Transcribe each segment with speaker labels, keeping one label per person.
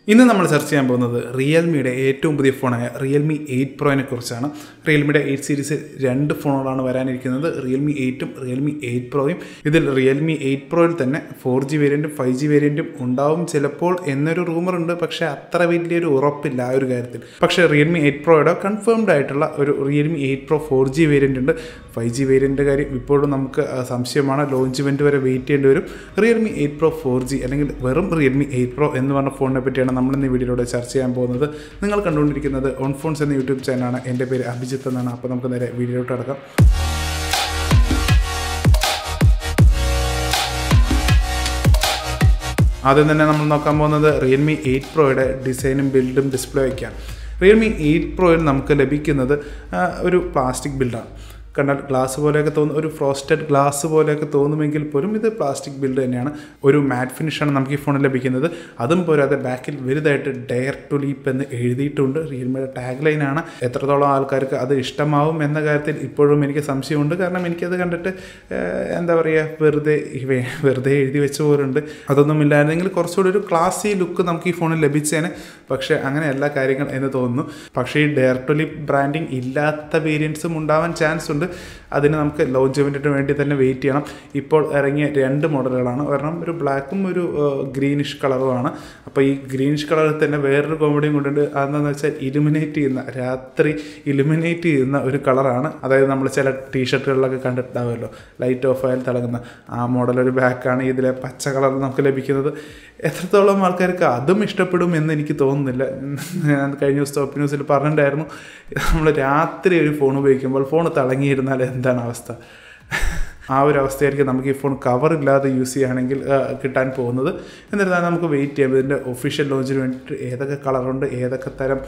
Speaker 1: ഇന്ന് നമ്മൾ ചർച്ച ചെയ്യാൻ പോകുന്നത് റിയൽമിയുടെ ഏറ്റവും പുതിയ ഫോണായ റിയൽമി 8 പ്രോനെ കുറിച്ചാണ്. റിയൽമിയുടെ 8 സീരീസ് രണ്ട് ഫോണുകളാണ് വരാനിരിക്കുന്നത്, റിയൽമി 8ഉം റിയൽമി 8 പ്രോയും. ഇതിൽ റിയൽമി 8 പ്രോയിൽ തന്നെ 4G വേരിയൻറ്റും 5G വേരിയൻറ്റും ഉണ്ടാവും ചിലപ്പോൾ എന്നൊരു റൂമറുണ്ട്. പക്ഷേ അത്ര വലിയൊരു ഉറപ്പില്ല ആ ഒരു കാര്യത്തിൽ. പക്ഷേ റിയൽമി 8 പ്രോയുടെ കൺഫേംഡ് ആയിട്ടുള്ള ഒരു റിയൽമി 8 പ്രോ 4G വേരിയൻ്റ് ഉണ്ട്. 5G വേരിയൻ്റെ കാര്യം ഇപ്പോഴും നമുക്ക് സംശയമാണ്. ലോഞ്ച് ഇവൻറ്റ് വരെ വെയിറ്റ് ചെയ്യേണ്ടി വരും. റിയൽമി 8 പ്രോ 4G അല്ലെങ്കിൽ വെറും റിയൽമി 8 പ്രോ എന്ന് പറഞ്ഞ ഫോണിനെ പറ്റിയാണ് നമ്മളിന്ന് വീഡിയോയിലൂടെ ചർച്ച ചെയ്യാൻ പോകുന്നത്. നിങ്ങൾ കണ്ടുകൊണ്ടിരിക്കുന്നത് ഓൺ ഫോൺസ് എന്ന യൂട്യൂബ് ചാനലാണ്. എൻ്റെ പേര് അഭിജിത്ത് എന്നാണ്. അപ്പോൾ നമുക്ക് നേരെ വീഡിയോയിലോട്ട് കിടക്കാം. ആദ്യം തന്നെ നമ്മൾ നോക്കാൻ പോകുന്നത് റിയൽമി 8 പ്രോയുടെ ഡിസൈനും ബിൽഡും ഡിസ്പ്ലേ വയ്ക്കാം. റിയൽമി 8 പ്രോയിൽ നമുക്ക് ലഭിക്കുന്നത് ഒരു പ്ലാസ്റ്റിക് ബിൽഡാണ്. കണ്ടാൽ ഗ്ലാസ് പോലെയൊക്കെ തോന്നും, ഒരു ഫ്രോസ്റ്റഡ് ഗ്ലാസ് പോലെയൊക്കെ തോന്നുമെങ്കിൽ പോലും ഇത് പ്ലാസ്റ്റിക് ബിൽഡ് തന്നെയാണ്. ഒരു മാറ്റ് ഫിനിഷാണ് നമുക്ക് ഈ ഫോണിൽ ലഭിക്കുന്നത്. അതും പോരാതെ ബാക്കിൽ വലുതായിട്ട് ഡെയർ ടു ലീപ്പ് എന്ന് എഴുതിയിട്ടുണ്ട്. റിയൽമിയുടെ ടാഗ് ലൈനാണ്. എത്രത്തോളം ആൾക്കാർക്ക് അത് ഇഷ്ടമാവും എന്ന കാര്യത്തിൽ ഇപ്പോഴും എനിക്ക് സംശയമുണ്ട്. കാരണം എനിക്കത് കണ്ടിട്ട് എന്താ പറയുക, വെറുതെ എഴുതി വെച്ച പോലുണ്ട്. അതൊന്നും ഇല്ലായിരുന്നെങ്കിൽ കുറച്ചുകൂടി ഒരു ക്ലാസി ലുക്ക് നമുക്ക് ഈ ഫോണിൽ ലഭിച്ചേനെ. പക്ഷേ അങ്ങനെയല്ല കാര്യങ്ങൾ എന്ന് തോന്നുന്നു. പക്ഷേ ഈ ഡെയർ ടു ലീപ്പ് ബ്രാൻഡിങ് ഇല്ലാത്ത വേരിയൻസും ഉണ്ടാവാൻ ചാൻസ് ഉണ്ട്. അതിന് നമുക്ക് ലോഞ്ച് ഇവൻറ്റിന് വേണ്ടി തന്നെ വെയിറ്റ് ചെയ്യണം. ഇപ്പോൾ ഇറങ്ങിയ രണ്ട് മോഡലുകളാണ്. ഒരെണ്ണം ഒരു ബ്ലാക്കും ഒരു ഗ്രീനിഷ് കളറുമാണ്. അപ്പോൾ ഈ ഗ്രീനിഷ് കളറിൽ തന്നെ വേറൊരു കോമഡിയും കൊണ്ടുണ്ട്. അതെന്താണെന്ന് വെച്ചാൽ രാത്രി ഇലുമിനേറ്റ് ചെയ്യുന്ന ഒരു കളറാണ്. അതായത് നമ്മൾ ചില ടീഷർട്ടുകളിലൊക്കെ കണ്ടിട്ടുണ്ടാവുമല്ലോ, ലൈറ്റ് ഓഫ് ആയാൽ തിളങ്ങുന്ന ആ മോഡൽ ഒരു ബാക്കാണ് ഇതിലെ പച്ച കളർ നമുക്ക് ലഭിക്കുന്നത്. എത്രത്തോളം ആൾക്കാർക്ക് അതും ഇഷ്ടപ്പെടും എന്ന് എനിക്ക് തോന്നുന്നില്ല. ഞാൻ കഴിഞ്ഞ ദിവസം ടോപ്പ് ന്യൂസിൽ പറഞ്ഞിട്ടുണ്ടായിരുന്നു, നമ്മൾ രാത്രി ഒരു ഫോൺ ഉപയോഗിക്കുമ്പോൾ ഫോൺ തിളങ്ങിയിരുന്നാൽ എന്താണ് അവസ്ഥ. ആ ഒരു അവസ്ഥയായിരിക്കും നമുക്ക് ഈ ഫോൺ കവറില്ലാതെ യൂസ് ചെയ്യുകയാണെങ്കിൽ കിട്ടാൻ പോകുന്നത്. എന്നിരുന്നാലും നമുക്ക് വെയിറ്റ് ചെയ്യാം. ഇതിൻ്റെ ഒഫീഷ്യൽ ലോഞ്ചിന് വേണ്ടിയിട്ട് ഏതൊക്കെ കളറുണ്ട്, ഏതൊക്കെ തരം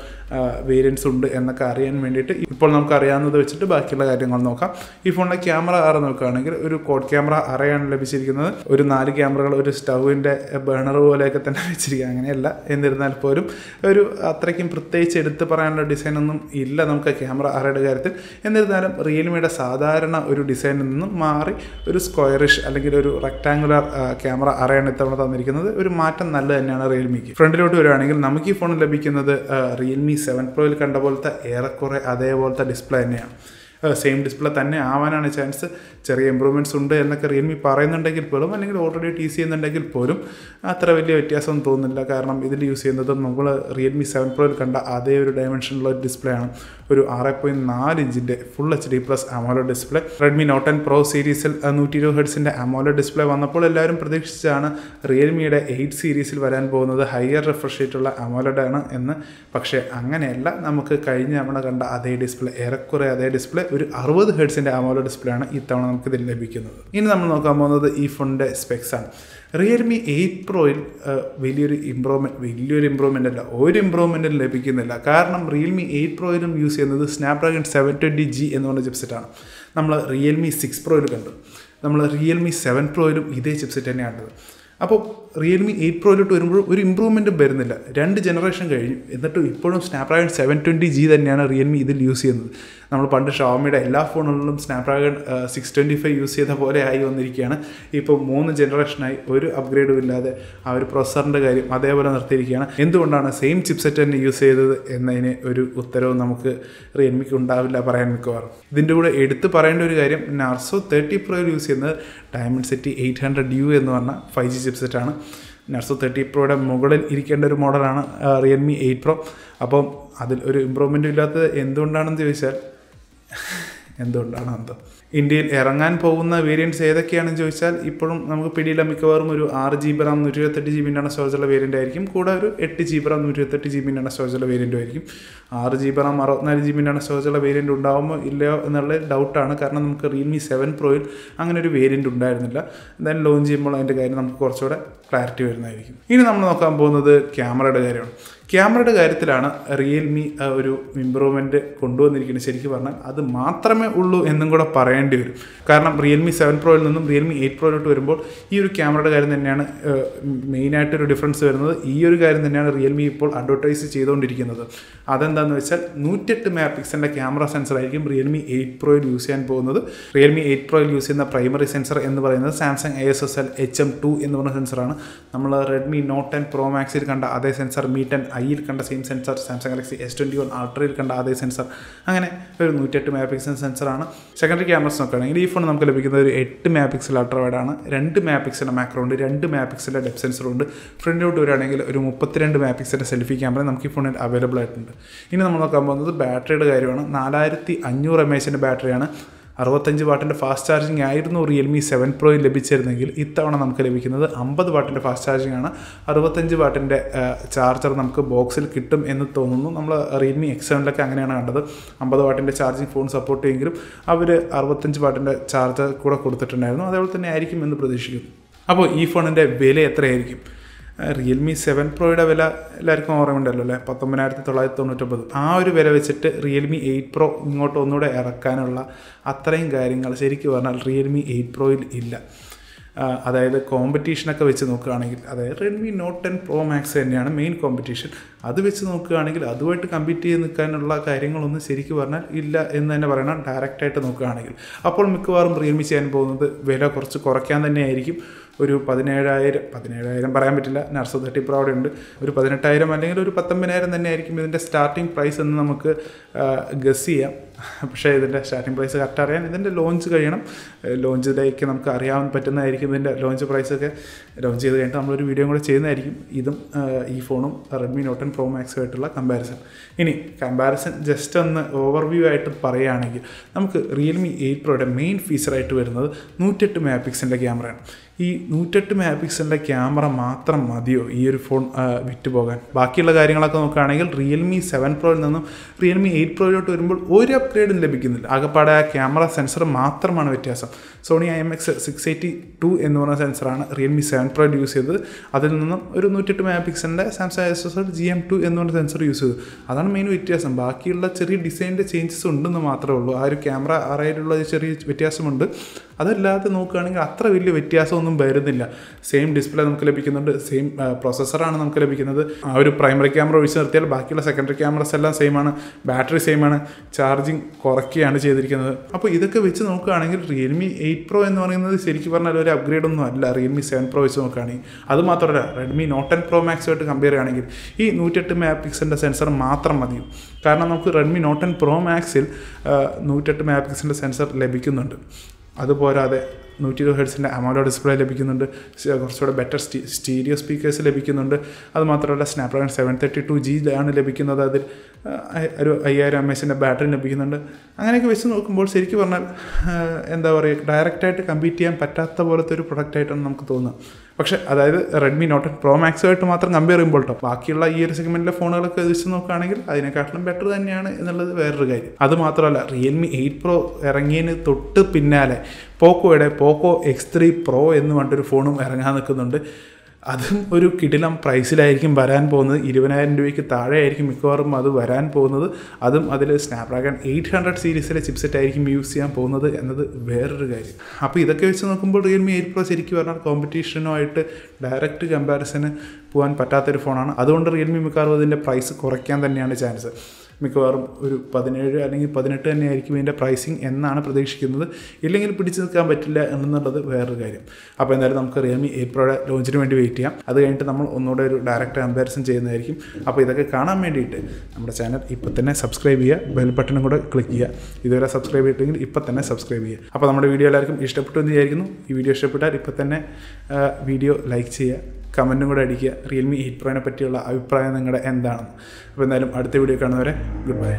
Speaker 1: വേരിയൻസ് ഉണ്ട് എന്നൊക്കെ അറിയാൻ വേണ്ടിയിട്ട് ഇപ്പോൾ നമുക്ക് അറിയാവുന്നത് വെച്ചിട്ട് ബാക്കിയുള്ള കാര്യങ്ങൾ നോക്കാം. ഈ ഫോണിൻ്റെ ക്യാമറ അറ നോക്കുകയാണെങ്കിൽ ഒരു കോഡ് ക്യാമറ അറയാണ് ലഭിച്ചിരിക്കുന്നത്. ഒരു 4 ക്യാമറകൾ ഒരു സ്റ്റൗവിൻ്റെ ബേണർ പോലെയൊക്കെ തന്നെ വെച്ചിരിക്കുക. അങ്ങനെയല്ല, എന്നിരുന്നാൽ പോലും ഒരു അത്രയ്ക്കും പ്രത്യേകിച്ച് എടുത്ത് പറയാനുള്ള ഡിസൈനൊന്നും ഇല്ല നമുക്ക് ക്യാമറ അറയുടെ കാര്യത്തിൽ. എന്നിരുന്നാലും റിയൽമിയുടെ സാധാരണ ഒരു ഡിസൈനിൽ നിന്നും മാറി ഒരു സ്ക്വയറിഷ് അല്ലെങ്കിൽ ഒരു റെക്ടാങ്കുലർ ക്യാമറ അറയാണ് ഇത്തവണ തന്നിരിക്കുന്നത്. ഒരു മാറ്റം നല്ല തന്നെയാണ് റിയൽമിക്ക്. ഫ്രണ്ടിലോട്ട് വരികയാണെങ്കിൽ നമുക്ക് ഈ ഫോണിൽ ലഭിക്കുന്നത് റിയൽമി 7 പ്രോയിൽ കണ്ട പോലത്തെ ഏറെക്കുറെ അതേപോലത്തെ ഡിസ്പ്ലേ തന്നെയാണ്. സെയിം ഡിസ്പ്ലേ തന്നെ ആവാനാണ് ചാൻസ്. ചെറിയ ഇമ്പ്രൂവ്മെൻറ്റ്സ് ഉണ്ട് എന്നൊക്കെ റിയൽമി പറയുന്നുണ്ടെങ്കിൽ പോലും, അല്ലെങ്കിൽ ഓൾറെഡി ടീസ് ചെയ്യുന്നുണ്ടെങ്കിൽ പോലും അത്ര വലിയ വ്യത്യാസം തോന്നുന്നില്ല. കാരണം ഇതിൽ യൂസ് ചെയ്യുന്നത് നമ്മൾ റിയൽമി 7 പ്രോയിൽ കണ്ട അതേ ഒരു ഡയമെൻഷനുള്ള ഒരു ഡിസ്പ്ലേ ആണ്. ഒരു 6.4 ഇഞ്ചിൻ്റെ full HD+ AMOLED display. Redmi not 10 pro സീരീസിൽ 120 ഹെർട്സിൻ്റെ AMOLED ഡിസ്പ്ലേ വന്നപ്പോൾ എല്ലാവരും പ്രതീക്ഷിച്ചാണ് റിയൽമിയുടെ 8 സീരീസിൽ വരാൻ പോകുന്നത് ഹയർ റിഫ്രഷ് റേറ്റുള്ള AMOLED ആണ് എന്ന്. പക്ഷേ അങ്ങനെയല്ല. നമുക്ക് കഴിഞ്ഞ തവണ കണ്ട അതേ ഡിസ്പ്ലേ, ഏറെക്കുറെ അതേ ഡിസ്പ്ലേ, ഒരു 60 ഹെർട്സിൻ്റെ AMOLED ഡിസ്പ്ലേ ആണ് ഇത്തവണ നമുക്കിതിൽ ലഭിക്കുന്നത്. ഇനി നമ്മൾ നോക്കാൻ പോകുന്നത് ഈ ഫോണിൻ്റെ സ്പെക്സ് ആണ്. റിയൽമി 8 പ്രോയിൽ വലിയൊരു ഇമ്പ്രൂവ്മെൻ്റ് അല്ല, ഒരു ഇമ്പ്രൂവ്മെൻറ്റും ലഭിക്കുന്നില്ല. കാരണം റിയൽമി 8 പ്രോയിലും യൂസ് ചെയ്യുന്നത് സ്നാപ്ഡ്രാഗൺ 720G എന്ന് പറഞ്ഞ ചിപ്സെറ്റാണ്. നമ്മൾ റിയൽമി 6 പ്രോയിൽ കണ്ടു. നമ്മൾ റിയൽമി 7 പ്രോയിലും ഇതേ ചിപ്സെറ്റ് തന്നെയാണത്. അപ്പോൾ റിയൽമി 8 പ്രോയിലോട്ട് വരുമ്പോൾ ഒരു ഇമ്പ്രൂവ്മെൻറ്റും വരുന്നില്ല. 2 ജനറേഷൻ കഴിഞ്ഞു, എന്നിട്ടും ഇപ്പോഴും സ്നാപ്ഡ്രാഗൺ 720G തന്നെയാണ് റിയൽമി ഇതിൽ യൂസ് ചെയ്യുന്നത്. നമ്മൾ പണ്ട് ഷവോമിയുടെ എല്ലാ ഫോണുകളിലും സ്നാപ്ഡ്രാഗൺ 625 യൂസ് ചെയ്ത പോലെ ആയി വന്നിരിക്കുകയാണ്. ഇപ്പോൾ 3 ജനറേഷനായി ഒരു അപ്ഗ്രേഡും ഇല്ലാതെ ആ ഒരു പ്രൊസസറിൻ്റെ കാര്യം അതേപോലെ നിർത്തിയിരിക്കുകയാണ്. എന്തുകൊണ്ടാണ് സെയിം ചിപ്സെറ്റ് തന്നെ യൂസ് ചെയ്തത് എന്നതിന് ഒരു ഉത്തരവും നമുക്ക് റിയൽമിക്ക് ഉണ്ടാവില്ല പറയാൻ മിക്കവാറും. ഇതിൻ്റെ കൂടെ എടുത്ത് പറയേണ്ട ഒരു കാര്യം, നാർസോ 30 പ്രോയിൽ യൂസ് ചെയ്യുന്നത് ഡയമണ്ട്സിറ്റി 800U എന്ന് പറഞ്ഞ 5G ചിപ്സെറ്റാണ്. നാർസോ 30 പ്രോയുടെ മുകളിൽ ഇരിക്കേണ്ട ഒരു മോഡലാണ് റിയൽമി 8 പ്രോ. അപ്പം അതിൽ ഒരു ഇമ്പ്രൂവ്മെൻറ്റും ഇല്ലാത്തത് എന്തുകൊണ്ടാണെന്ന് ചോദിച്ചാൽ എന്തുകൊണ്ടാണ് ഇന്ത്യയിൽ ഇറങ്ങാൻ പോകുന്ന വേരിയൻറ്റ്സ് ഏതൊക്കെയാണെന്ന് ചോദിച്ചാൽ ഇപ്പോഴും നമുക്ക് പിടിയില്ല. മിക്കവാറും ഒരു 6GB RAM 128GB സ്റ്റോറേജുള്ള വേരിയൻ്റ് ആയിരിക്കും. കൂടെ ഒരു 8GB RAM 128GB സ്റ്റോറേജുള്ള വേരിയൻറ്റും ആയിരിക്കും. 6GB RAM 64GB സ്റ്റോറേജുള്ള വേരിയൻറ്റ് ഉണ്ടാകുമോ ഇല്ലയോ എന്നുള്ള ഡൗട്ടാണ്. കാരണം നമുക്ക് റിയൽമി 7 പ്രോയിൽ അങ്ങനെ ഒരു വേരിയൻറ്റ് ഉണ്ടായിരുന്നില്ല. എന്തായാലും ലോഞ്ച് ചെയ്യുമ്പോൾ അതിൻ്റെ കാര്യം നമുക്ക് കുറച്ചുകൂടെ ക്ലാരിറ്റി വരുന്നതായിരിക്കും. ഇനി നമ്മൾ നോക്കാൻ പോകുന്നത് ക്യാമറയുടെ കാര്യമാണ്. ക്യാമറയുടെ കാര്യത്തിലാണ് റിയൽമി ഒരു ഇമ്പ്രൂവ്മെൻറ്റ് കൊണ്ടുവന്നിരിക്കുന്നത്. ശരിക്കും പറഞ്ഞാൽ അത് മാത്രമേ ഉള്ളൂ എന്നും കൂടെ പറയേണ്ടി പറയേണ്ടി വരും. കാരണം റിയൽമി 7 പ്രോയിൽ നിന്നും റിയൽമി 8 പ്രോയിലോട്ട് വരുമ്പോൾ ഈ ഒരു ക്യാമറയുടെ കാര്യം തന്നെയാണ് മെയിനായിട്ടൊരു ഡിഫറൻസ് വരുന്നത്. ഈ ഒരു കാര്യം തന്നെയാണ് റിയൽമി ഇപ്പോൾ അഡ്വർട്ടൈസ് ചെയ്തുകൊണ്ടിരിക്കുന്നത്. അതെന്താണെന്ന് വെച്ചാൽ 108 മെഗാ പിക്സലിൻ്റെ ക്യാമറ സെൻസർ ആയിരിക്കും റിയൽമി 8 പ്രോയിൽ യൂസ് ചെയ്യാൻ പോകുന്നത്. റിയൽമി 8 പ്രോയിൽ യൂസ് ചെയ്യുന്ന പ്രൈമറി സെൻസർ എന്ന് പറയുന്നത് സാംസങ് ASSL HM2 എന്ന് പറഞ്ഞ സെൻസറാണ്. നമ്മൾ റെഡ്മി നോട്ട് 10 പ്രോ മാക്സിൽ കണ്ട അതേ സെൻസർ, Mi 10 ഐയിൽ കണ്ട same sensor, Samsung Galaxy S21 അൾട്രയിൽ കണ്ട അതേ സെൻസർ, അങ്ങനെ ഒരു 108 മെഗാ പിക്സൽ സെൻസറാണ്. സെക്കൻഡറി ക്യാമറസ് നോക്കുകയാണെങ്കിൽ ഈ ഫോൺ നമുക്ക് ലഭിക്കുന്നത് ഒരു 8 മെഗാ പിക്സൽ അൾട്രാ വൈഡാണ്, 2 മെഗാ പിക്സലിൻ്റെ മാക്രോ ഉണ്ട്, 2 മെഗാ പിക്സലിൻ്റെ ഡെപ്ത് സെൻസറുണ്ട്. ഫ്രണ്ടിലോട്ട് വരികയാണെങ്കിൽ ഒരു 32 മെഗാ പിക്സലിൻ്റെ സെൽഫി ക്യാമറ നമുക്ക് ഈ ഫോണിൽ അവൈലബിൾ ആയിട്ടുണ്ട്. ഇനി നമ്മൾ നോക്കാൻ പോകുന്നത് ബാറ്ററിയുടെ കാര്യമാണ്. 4500 mAh ബാറ്ററിയാണ്. 65 വാട്ടിൻ്റെ ഫാസ്റ്റ് ചാർജിങ് ആയിരുന്നു റിയൽമി 7 പ്രോയിൽ ലഭിച്ചിരുന്നെങ്കിൽ ഇത്തവണ നമുക്ക് ലഭിക്കുന്നത് 50 വാട്ടിൻ്റെ ഫാസ്റ്റ് ചാർജിങ് ആണ്. 65 വാട്ടിൻ്റെ ചാർജർ നമുക്ക് ബോക്സിൽ കിട്ടും എന്ന് തോന്നുന്നു. നമ്മൾ റിയൽമി X7 അങ്ങനെയാണ് കണ്ടത്. 50 വാട്ടിൻ്റെ ചാർജിങ് ഫോൺ സപ്പോർട്ട് ചെയ്യുമെങ്കിലും അവർ 65 വാട്ടിൻ്റെ ചാർജർ കൂടെ കൊടുത്തിട്ടുണ്ടായിരുന്നു. അതേപോലെ തന്നെ ആയിരിക്കും എന്ന് പ്രതീക്ഷിക്കുന്നു. അപ്പോൾ ഈ ഫോണിൻ്റെ വില എത്രയായിരിക്കും? റിയൽമി 7 പ്രോയുടെ വില എല്ലാവർക്കും ഓർമ്മയുണ്ടല്ലോ അല്ലേ, 19,999. ആ ഒരു വില വെച്ചിട്ട് റിയൽമി 8 പ്രോ ഇങ്ങോട്ട് ഒന്നുകൂടെ ഇറക്കാനുള്ള അത്രയും കാര്യങ്ങൾ ശരിക്കും പറഞ്ഞാൽ റിയൽമി 8 പ്രോയിൽ ഇല്ല. അതായത് കോമ്പറ്റീഷനൊക്കെ വെച്ച് നോക്കുകയാണെങ്കിൽ, അതായത് റെഡ്മി നോട്ട് 10 പ്രോ മാക്സ് തന്നെയാണ് മെയിൻ കോമ്പറ്റീഷൻ. അത് വെച്ച് നോക്കുകയാണെങ്കിൽ അതുമായിട്ട് കമ്പീറ്റ് ചെയ്ത് നിൽക്കാനുള്ള കാര്യങ്ങളൊന്നും ശരിക്കും പറഞ്ഞാൽ ഇല്ല എന്ന് തന്നെ പറയണം ഡയറക്റ്റായിട്ട് നോക്കുകയാണെങ്കിൽ. അപ്പോൾ മിക്കവാറും റിയൽമി ചെയ്യാൻ പോകുന്നത് വില കുറച്ച് കുറയ്ക്കാൻ തന്നെയായിരിക്കും. ഒരു 17,000 പറയാൻ പറ്റില്ല, നർസോ 30 പ്രോ അവിടെ ഉണ്ട്. ഒരു 18,000 അല്ലെങ്കിൽ ഒരു 19,000 തന്നെയായിരിക്കും ഇതിൻ്റെ സ്റ്റാർട്ടിംഗ് പ്രൈസ് എന്ന് നമുക്ക് ഗസ് ചെയ്യാം. പക്ഷേ ഇതിൻ്റെ സ്റ്റാർട്ടിംഗ് പ്രൈസ് കറക്റ്റ് അറിയാൻ ഇതിൻ്റെ ലോഞ്ച് കഴിയണം. ലോഞ്ചിലേക്ക് നമുക്ക് അറിയാൻ പറ്റുന്നതായിരിക്കും ഇതിൻ്റെ ലോഞ്ച് പ്രൈസൊക്കെ. ലോഞ്ച് ചെയ്ത് കഴിഞ്ഞിട്ട് നമ്മളൊരു വീഡിയോ കൂടെ ചെയ്യുന്നതായിരിക്കും. ഇതും ഈ ഫോണും റെഡ്മി നോട്ട് 10 പ്രോ മാക്സുമായിട്ടുള്ള കമ്പാരിസൺ. ഇനി കമ്പാരിസൺ ജസ്റ്റ് ഒന്ന് ഓവർവ്യൂ ആയിട്ട് പറയുകയാണെങ്കിൽ നമുക്ക് റിയൽമി 8 പ്രോയുടെ മെയിൻ ഫീച്ചറായിട്ട് വരുന്നത് 108 മെഗാ പിക്സലിൻ്റെ ക്യാമറയാണ്. ഈ 108 മെഗാ പിക്സലിൻ്റെ ക്യാമറ മാത്രം മതിയോ ഈ ഒരു ഫോൺ വിറ്റ് പോകാൻ? ബാക്കിയുള്ള കാര്യങ്ങളൊക്കെ നോക്കുകയാണെങ്കിൽ റിയൽമി 7 പ്രോയിൽ നിന്നും റിയൽമി 8 പ്രോയിലോട്ട് വരുമ്പോൾ ഒരു അപ്ഗ്രേഡും ലഭിക്കുന്നില്ല. ആകെപ്പാടെ ആ ക്യാമറ സെൻസർ മാത്രമാണ് വ്യത്യാസം. സോണി IMX682 എന്ന് പറഞ്ഞ സെൻസറാണ് റിയൽമി 7 പ്രോയിൽ യൂസ് ചെയ്തത്. അതിൽ നിന്നും ഒരു 108 മെഗാ പിക്സലിൻ്റെ സാംസങ് ASSL GM2 എന്ന് പറഞ്ഞ സെൻസർ യൂസ് ചെയ്തു. അതാണ് മെയിൻ വ്യത്യാസം. ബാക്കിയുള്ള ചെറിയ ഡിസൈനിൻ്റെ ചേഞ്ചസ് ഉണ്ടെന്ന് മാത്രമേ ഉള്ളൂ. ആ ഒരു ക്യാമറ അറയിലുള്ള ചെറിയ വ്യത്യാസമുണ്ട്. അതല്ലാതെ നോക്കുകയാണെങ്കിൽ അത്ര വലിയ വ്യത്യാസമൊന്നും വരുന്നില്ല. സെയിം ഡിസ്പ്ലേ നമുക്ക് ലഭിക്കുന്നുണ്ട്, സെയിം പ്രോസസ്സറാണ് നമുക്ക് ലഭിക്കുന്നത്. ആ ഒരു പ്രൈമറി ക്യാമറ ഒഴിച്ച് നിർത്തിയാൽ ബാക്കിയുള്ള സെക്കൻഡറി ക്യാമറസ് എല്ലാം സെയിമാണ്, ബാറ്ററി സെയിമാണ്, ചാർജിങ് കുറയ്ക്കുകയാണ് ചെയ്തിരിക്കുന്നത്. അപ്പോൾ ഇതൊക്കെ വെച്ച് നോക്കുകയാണെങ്കിൽ റിയൽമി 8 പ്രോ എന്ന് പറയുന്നത് ശരിക്കും പറഞ്ഞാൽ ഒരു അപ്ഗ്രേഡ് ഒന്നും അല്ല റിയൽമി 7 പ്രോ വെച്ച് നോക്കുകയാണെങ്കിൽ. അതുമാത്രമല്ല റെഡ്മി നോട്ട് 10 പ്രോ മാക്സുമായിട്ട് കമ്പയർ ചെയ്യുകയാണെങ്കിൽ ഈ 108 മെഗാ പിക്സലിൻ്റെ സെൻസർ മാത്രം മതിയും. കാരണം നമുക്ക് റെഡ്മി നോട്ട് 10 പ്രോ മാക്സിൽ 108 മെഗാ പിക്സലിൻ്റെ സെൻസർ ലഭിക്കുന്നുണ്ട്. അതുപോരാതെ 120 ഹെർട്സിൻ്റെ AMOLED ഡിസ്പ്ലേ ലഭിക്കുന്നുണ്ട്, കുറച്ചുകൂടെ ബെറ്റർ സ്റ്റീരിയോ സ്പീക്കേഴ്സ് ലഭിക്കുന്നുണ്ട്. അതുമാത്രമല്ല സ്നാപ്ഡ്രാഗൺ 732G ആണ് ലഭിക്കുന്നത്. അതിൽ ഒരു 5000 mAh ബാറ്ററി ലഭിക്കുന്നുണ്ട്. അങ്ങനെയൊക്കെ വെച്ച് നോക്കുമ്പോൾ ശരിക്കും പറഞ്ഞാൽ എന്താ പറയുക, ഡയറക്റ്റായിട്ട് കമ്പീറ്റ് ചെയ്യാൻ പറ്റാത്ത പോലത്തെ ഒരു പ്രൊഡക്റ്റായിട്ടാണ് നമുക്ക് തോന്നുന്നത്. പക്ഷേ അതായത് റെഡ്മി നോട്ട് 10 പ്രോ മാക്സുമായിട്ട് മാത്രം കമ്പയർ ചെയ്യുമ്പോൾ കേട്ടോ, ബാക്കിയുള്ള ഈ ഒരു സെഗ്മെൻറ്റിലെ ഫോണുകളൊക്കെ വെച്ച് നോക്കുകയാണെങ്കിൽ അതിനെക്കാട്ടിലും ബെറ്റർ തന്നെയാണ് എന്നുള്ളത് വേറൊരു കാര്യം. അതുമാത്രമല്ല റിയൽമി 8 പ്രോ ഇറങ്ങിയതിന് തൊട്ട് പിന്നാലെ പോക്കോയുടെ പോക്കോ X3 പ്രോ എന്ന് പറഞ്ഞിട്ടൊരു ഫോണും ഇറങ്ങാൻ നിൽക്കുന്നുണ്ട്. അതും ഒരു കിടിലം പ്രൈസിലായിരിക്കും വരാൻ പോകുന്നത്. 20,000 രൂപയ്ക്ക് താഴെ ആയിരിക്കും മിക്കവാറും അത് വരാൻ പോകുന്നത്. അതും അതിൽ സ്നാപ്ഡ്രാഗൺ 800 സീരീസിലെ ചിപ്സെറ്റ് ആയിരിക്കും യൂസ് ചെയ്യാൻ പോകുന്നത് എന്നത് വേറൊരു കാര്യം. അപ്പോൾ ഇതൊക്കെ വെച്ച് നോക്കുമ്പോൾ റിയൽമി 8 പ്രോ ശരിക്കും പറഞ്ഞാൽ കോമ്പറ്റീഷനുമായിട്ട് ഡയറക്റ്റ് കമ്പാരിസന് പോകാൻ പറ്റാത്തൊരു ഫോണാണ്. അതുകൊണ്ട് റിയൽമി മിക്കവാറും അതിൻ്റെ പ്രൈസ് കുറയ്ക്കാൻ തന്നെയാണ് ചാൻസ്. മിക്കവാറും ഒരു 17 അല്ലെങ്കിൽ 18 തന്നെയായിരിക്കും ഇതിൻ്റെ പ്രൈസിങ് എന്നാണ് പ്രതീക്ഷിക്കുന്നത്. ഇല്ലെങ്കിൽ പിടിച്ചു നിൽക്കാൻ പറ്റില്ല എന്നുള്ളത് വേറൊരു കാര്യം. അപ്പോൾ എന്തായാലും നമുക്ക് റിയൽമി 8 പ്രോയുടെ ലോഞ്ചിന് വേണ്ടി വെയിറ്റ് ചെയ്യാം. അത് കഴിഞ്ഞിട്ട് നമ്മൾ ഒന്നുകൂടെ ഒരു ഡയറക്റ്റ് കമ്പാരിസൺ ചെയ്യുന്നതായിരിക്കും. അപ്പോൾ ഇതൊക്കെ കാണാൻ വേണ്ടിയിട്ട് നമ്മുടെ ചാനൽ ഇപ്പോൾ തന്നെ സബ്സ്ക്രൈബ് ചെയ്യുക, ബെൽ ബട്ടണും കൂടെ ക്ലിക്ക് ചെയ്യുക. ഇതുവരെ സബ്സ്ക്രൈബ് ചെയ്തിട്ടെങ്കിൽ ഇപ്പോൾ തന്നെ സബ്സ്ക്രൈബ് ചെയ്യുക. അപ്പോൾ നമ്മുടെ വീഡിയോ എല്ലാവർക്കും ഇഷ്ടപ്പെട്ടു എന്ന് വിചാരിക്കുന്നു. ഈ വീഡിയോ ഇഷ്ടപ്പെട്ടാൽ ഇപ്പോൾ തന്നെ വീഡിയോ ലൈക്ക് ചെയ്യുക, കമൻറ്റും കൂടെ അടിക്കുക. റിയൽമി 8 പ്രോനെ പറ്റിയുള്ള അഭിപ്രായം നിങ്ങളുടെ എന്താണെന്ന്. അപ്പോൾ എന്തായാലും അടുത്ത വീഡിയോ കാണുന്നവരെ ഗുഡ് ബൈ.